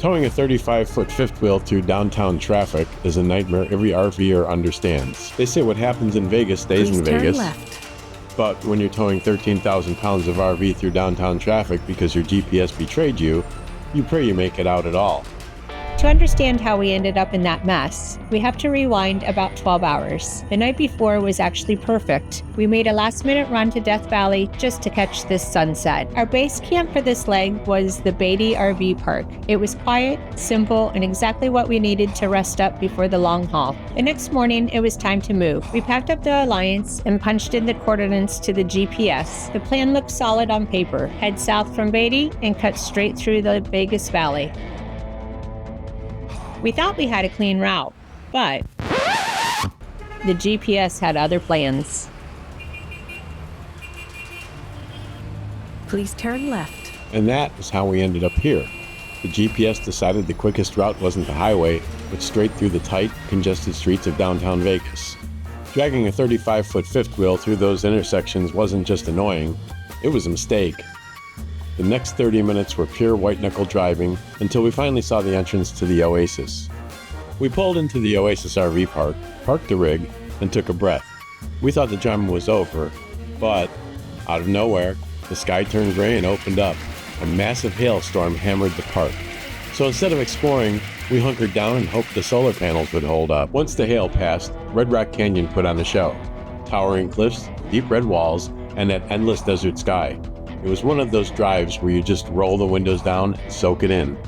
Towing a 35-foot fifth wheel through downtown traffic is a nightmare every RVer understands. They say what happens in Vegas stays in Vegas. Left. But when you're towing 13,000 pounds of RV through downtown traffic because your GPS betrayed you, you pray you make it out at all. To understand how we ended up in that mess, we have to rewind about 12 hours. The night before was actually perfect. We made a last-minute run to Death Valley just to catch this sunset. Our base camp for this leg was the Beatty RV Park. It was quiet, simple, and exactly what we needed to rest up before the long haul. The next morning, it was time to move. We packed up the Alliance and punched in the coordinates to the GPS. The plan looked solid on paper. Head south from Beatty and cut straight through the Vegas Valley. We thought we had a clean route, but the GPS had other plans. Please turn left. And that is how we ended up here. The GPS decided the quickest route wasn't the highway, but straight through the tight, congested streets of downtown Vegas. Dragging a 35-foot fifth wheel through those intersections wasn't just annoying, it was a mistake. The next 30 minutes were pure white-knuckle driving until we finally saw the entrance to the Oasis. We pulled into the Oasis RV park, parked the rig, and took a breath. We thought the drama was over, but out of nowhere, the sky turned gray and opened up. A massive hailstorm hammered the park. So instead of exploring, we hunkered down and hoped the solar panels would hold up. Once the hail passed, Red Rock Canyon put on a show. Towering cliffs, deep red walls, and that endless desert sky. It was one of those drives where you just roll the windows down and soak it in.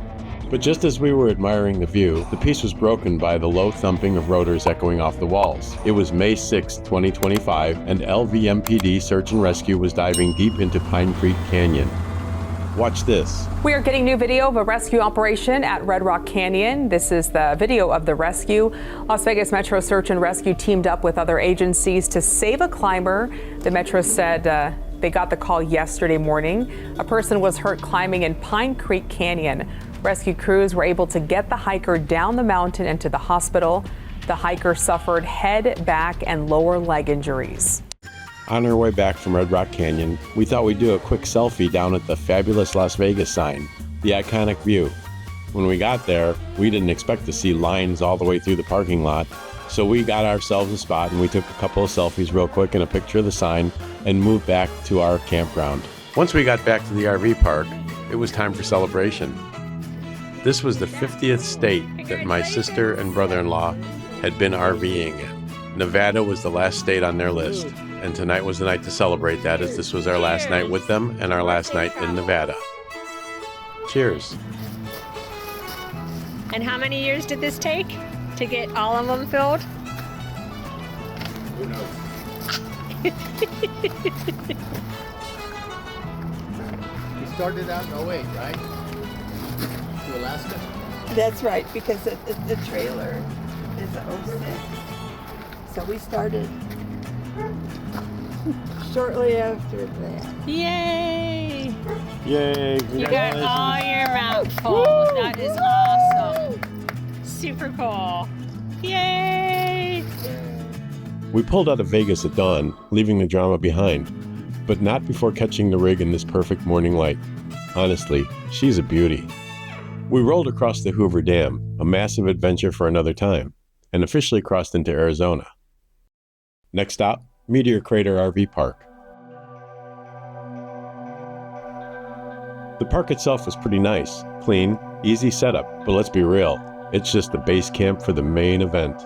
But just as we were admiring the view, the peace was broken by the low thumping of rotors echoing off the walls. It was May 6, 2025, and LVMPD Search and Rescue was diving deep into Pine Creek Canyon. Watch this. We are getting new video of a rescue operation at Red Rock Canyon. This is the video of the rescue. Las Vegas Metro Search and Rescue teamed up with other agencies to save a climber. The Metro said they got the call yesterday morning. A person was hurt climbing in Pine Creek Canyon. Rescue crews were able to get the hiker down the mountain and to the hospital. The hiker suffered head, back, and lower leg injuries. On our way back from Red Rock Canyon, we thought we'd do a quick selfie down at the fabulous Las Vegas sign, the iconic view. When we got there, we didn't expect to see lines all the way through the parking lot, so we got ourselves a spot and we took a couple of selfies real quick and a picture of the sign and moved back to our campground. Once we got back to the RV park, it was time for celebration. This was the 50th state that my sister and brother-in-law had been RVing in. Nevada was the last state on their list, and tonight was the night to celebrate that, as this was our last night with them and our last night in Nevada. Cheers. And how many years did this take to get all of them filled? Who knows? We started out in 08, right? To Alaska? That's right, because the trailer is 06. So we started shortly after that. Yay! Yay! You got all your mouthfuls. That is awesome. Super cool. Yay! We pulled out of Vegas at dawn, leaving the drama behind, but not before catching the rig in this perfect morning light. Honestly, she's a beauty. We rolled across the Hoover Dam, a massive adventure for another time, and officially crossed into Arizona. Next stop, Meteor Crater RV Park. The park itself was pretty nice, clean, easy setup, but let's be real, it's just the base camp for the main event.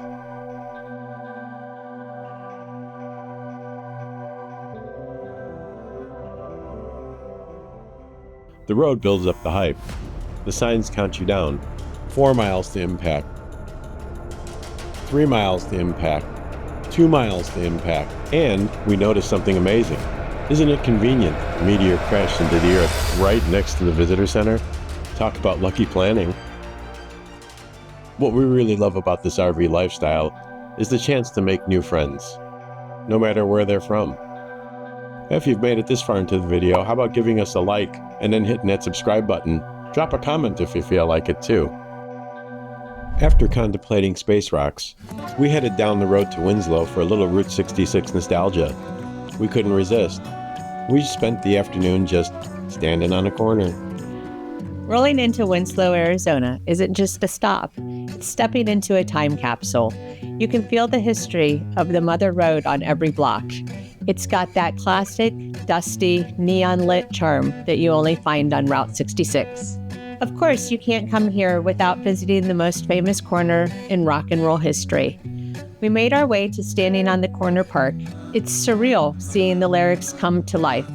The road builds up the hype. The signs count you down. 4 miles to impact. 3 miles to impact. 2 miles to impact. And we noticed something amazing. Isn't it convenient? The meteor crashed into the earth right next to the visitor center. Talk about lucky planning. What we really love about this RV lifestyle is the chance to make new friends, no matter where they're from. If you've made it this far into the video, how about giving us a like and then hitting that subscribe button? Drop a comment if you feel like it too. After contemplating space rocks, we headed down the road to Winslow for a little Route 66 nostalgia. We couldn't resist. We spent the afternoon just standing on a corner. Rolling into Winslow, Arizona isn't just a stop, it's stepping into a time capsule. You can feel the history of the Mother Road on every block. It's got that classic, dusty, neon-lit charm that you only find on Route 66. Of course, you can't come here without visiting the most famous corner in rock and roll history. We made our way to Standing on the Corner Park. It's surreal seeing the lyrics come to life.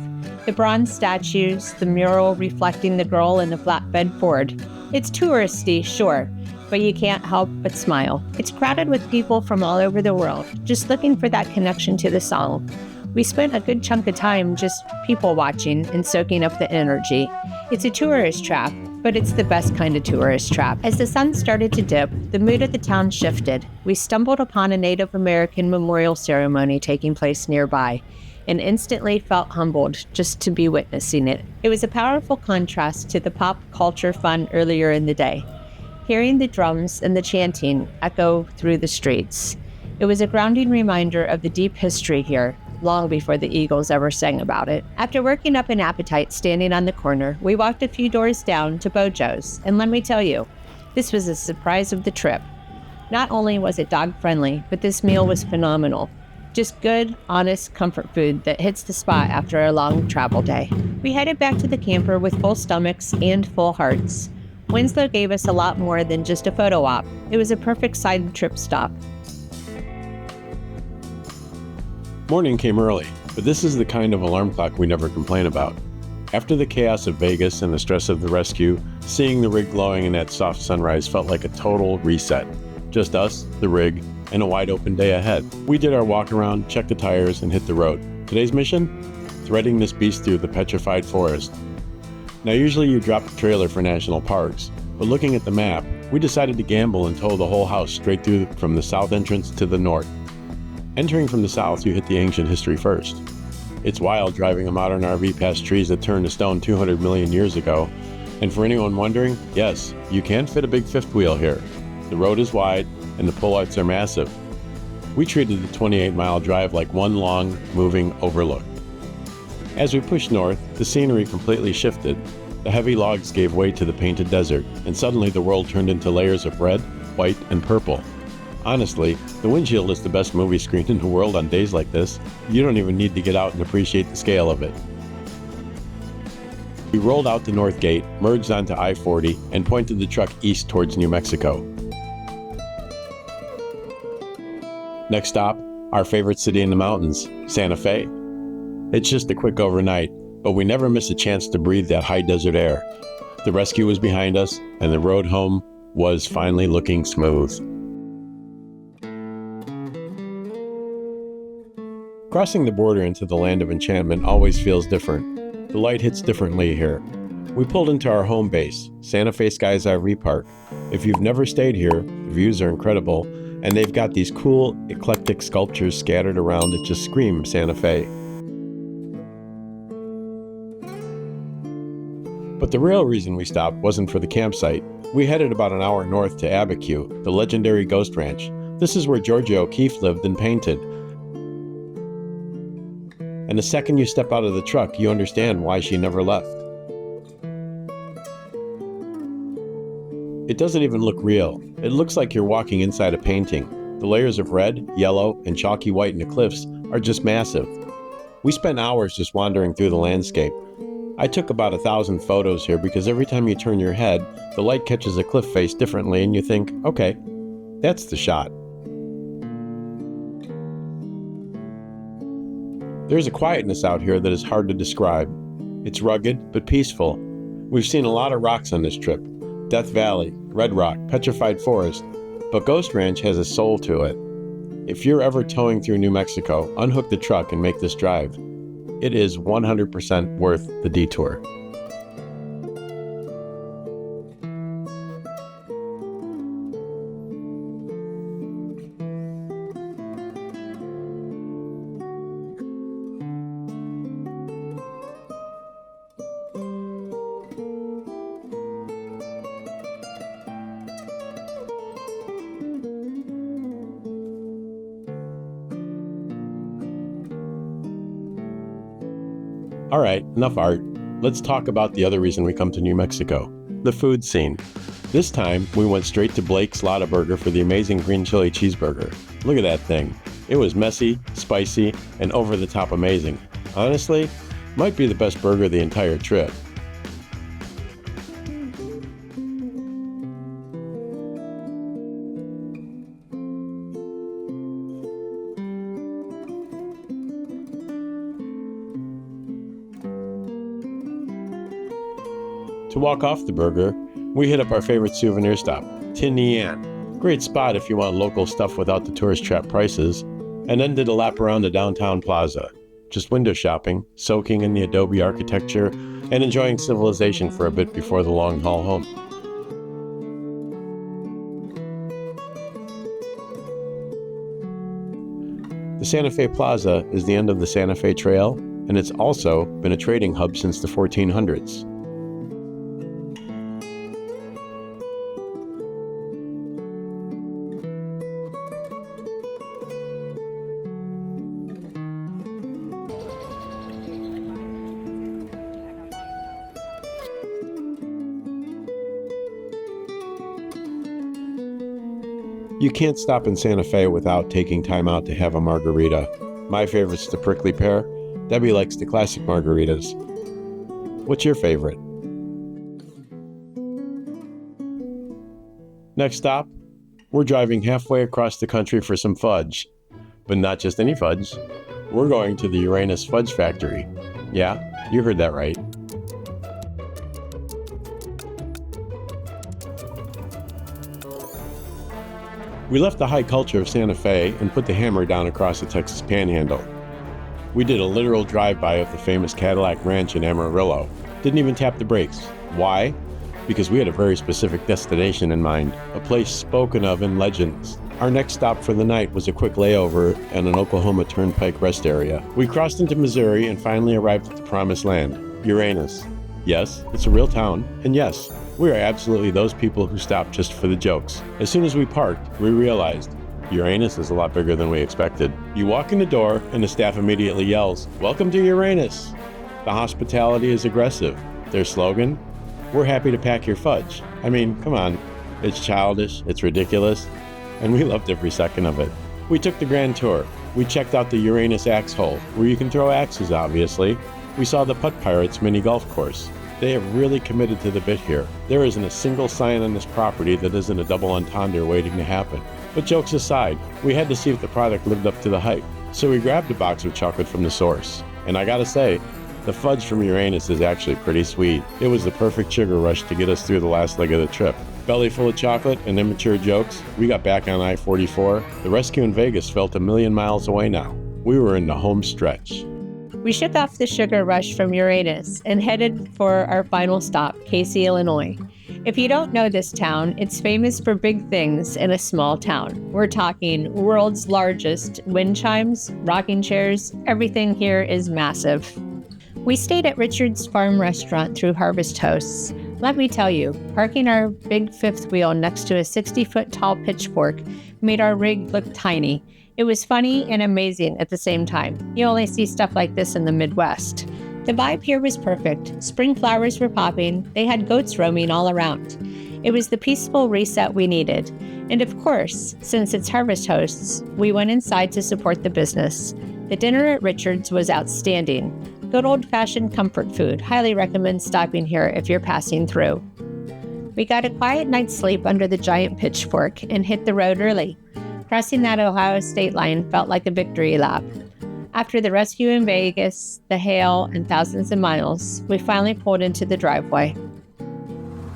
The bronze statues, the mural reflecting the girl in the flatbed Ford. It's touristy, sure, but you can't help but smile. It's crowded with people from all over the world, just looking for that connection to the song. We spent a good chunk of time just people watching and soaking up the energy. It's a tourist trap, but it's the best kind of tourist trap. As the sun started to dip, the mood of the town shifted. We stumbled upon a Native American memorial ceremony taking place nearby, and instantly felt humbled just to be witnessing it. It was a powerful contrast to the pop culture fun earlier in the day. Hearing the drums and the chanting echo through the streets, it was a grounding reminder of the deep history here, long before the Eagles ever sang about it. After working up an appetite standing on the corner, we walked a few doors down to Bojo's, and let me tell you, this was a surprise of the trip. Not only was it dog-friendly, but this meal was phenomenal. Just good, honest comfort food that hits the spot after a long travel day. We headed back to the camper with full stomachs and full hearts. Winslow gave us a lot more than just a photo op. It was a perfect side trip stop. Morning came early, but this is the kind of alarm clock we never complain about. After the chaos of Vegas and the stress of the rescue, seeing the rig glowing in that soft sunrise felt like a total reset. Just us, the rig, and a wide open day ahead. We did our walk around, checked the tires, and hit the road. Today's mission? Threading this beast through the Petrified Forest. Now usually you drop a trailer for national parks, but looking at the map, we decided to gamble and tow the whole house straight through from the south entrance to the north. Entering from the south, you hit the ancient history first. It's wild driving a modern RV past trees that turned to stone 200 million years ago. And for anyone wondering, yes, you can fit a big fifth wheel here. The road is wide, and the pullouts are massive. We treated the 28-mile drive like one long, moving overlook. As we pushed north, the scenery completely shifted. The heavy logs gave way to the painted desert, and suddenly the world turned into layers of red, white, and purple. Honestly, the windshield is the best movie screen in the world on days like this. You don't even need to get out and appreciate the scale of it. We rolled out the north gate, merged onto I-40, and pointed the truck east towards New Mexico. Next stop, our favorite city in the mountains, Santa Fe. It's just a quick overnight, but we never miss a chance to breathe that high desert air. The rescue was behind us, and the road home was finally looking smooth. Crossing the border into the land of enchantment always feels different. The light hits differently here. We pulled into our home base, Santa Fe Skies RV Park. If you've never stayed here, the views are incredible, and they've got these cool, eclectic sculptures scattered around that just scream Santa Fe. But the real reason we stopped wasn't for the campsite. We headed about an hour north to Abiquiu, the legendary ghost ranch. This is where Georgia O'Keeffe lived and painted. And the second you step out of the truck, you understand why she never left. It doesn't even look real. It looks like you're walking inside a painting. The layers of red, yellow, and chalky white in the cliffs are just massive. We spent hours just wandering through the landscape. I took about 1,000 photos here because every time you turn your head, the light catches a cliff face differently and you think, okay, that's the shot. There's a quietness out here that is hard to describe. It's rugged but peaceful. We've seen a lot of rocks on this trip. Death Valley, Red Rock, Petrified Forest, but Ghost Ranch has a soul to it. If you're ever towing through New Mexico, unhook the truck and make this drive. It is 100% worth the detour. All right, enough art. Let's talk about the other reason we come to New Mexico. the food scene. This time, we went straight to Blake's Lottaburger for the amazing green chili cheeseburger. Look at that thing. It was messy, spicy, and over-the-top amazing. Honestly, might be the best burger the entire trip. To walk off the burger, we hit up our favorite souvenir stop, Tin Yan. Great spot if you want local stuff without the tourist trap prices, and then did a lap around the downtown plaza. Just window shopping, soaking in the adobe architecture, and enjoying civilization for a bit before the long haul home. The Santa Fe Plaza is the end of the Santa Fe Trail, and it's also been a trading hub since the 1400s. You can't stop in Santa Fe without taking time out to have a margarita. My favorite's the prickly pear. Debbie likes the classic margaritas. What's your favorite? Next stop, we're driving halfway across the country for some fudge. But not just any fudge. We're going to the Uranus Fudge Factory. Yeah, you heard that right. We left the high culture of Santa Fe and put the hammer down across the Texas Panhandle. We did a literal drive-by of the famous Cadillac Ranch in Amarillo. Didn't even tap the brakes. Why? Because we had a very specific destination in mind, a place spoken of in legends. Our next stop for the night was a quick layover at an Oklahoma Turnpike rest area. We crossed into Missouri and finally arrived at the promised land, Uranus. Yes, it's a real town, and yes, we are absolutely those people who stop just for the jokes. As soon as we parked, we realized Uranus is a lot bigger than we expected. You walk in the door and the staff immediately yells, "Welcome to Uranus." The hospitality is aggressive. Their slogan, "We're happy to pack your fudge." I mean, come on. It's childish, it's ridiculous, and we loved every second of it. We took the grand tour. We checked out the Uranus Axe Hole, where you can throw axes, obviously. We saw the Putt Pirates mini golf course. They have really committed to the bit here. There isn't a single sign on this property that isn't a double entendre waiting to happen. But jokes aside, we had to see if the product lived up to the hype. So we grabbed a box of chocolate from the source. And I gotta say, the fudge from Uranus is actually pretty sweet. It was the perfect sugar rush to get us through the last leg of the trip. Belly full of chocolate and immature jokes, we got back on I-44. The rescue in Vegas felt a million miles away now. We were in the home stretch. We shook off the sugar rush from Uranus and headed for our final stop, Casey, Illinois. If you don't know this town, it's famous for big things in a small town. We're talking world's largest wind chimes, rocking chairs, everything here is massive. We stayed at Richard's Farm Restaurant through Harvest Hosts. Let me tell you, parking our big fifth wheel next to a 60-foot tall pitchfork made our rig look tiny. It was funny and amazing at the same time. You only see stuff like this in the Midwest. The vibe here was perfect. Spring flowers were popping. They had goats roaming all around. It was the peaceful reset we needed. And of course, since it's Harvest Hosts, we went inside to support the business. The dinner at Richard's was outstanding. Good old-fashioned comfort food. Highly recommend stopping here if you're passing through. We got a quiet night's sleep under the giant pitchfork and hit the road early. Crossing that Ohio state line felt like a victory lap. After the rescue in Vegas, the hail, and thousands of miles, we finally pulled into the driveway.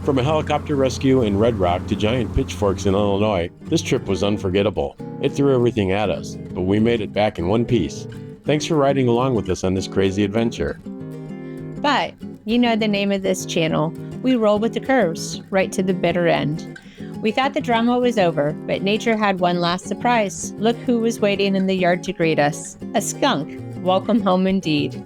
From a helicopter rescue in Red Rock to giant pitchforks in Illinois, this trip was unforgettable. It threw everything at us, but we made it back in one piece. Thanks for riding along with us on this crazy adventure. But, you know the name of this channel, we roll with the curves, right to the bitter end. We thought the drama was over, but nature had one last surprise. Look who was waiting in the yard to greet us. A skunk. Welcome home indeed.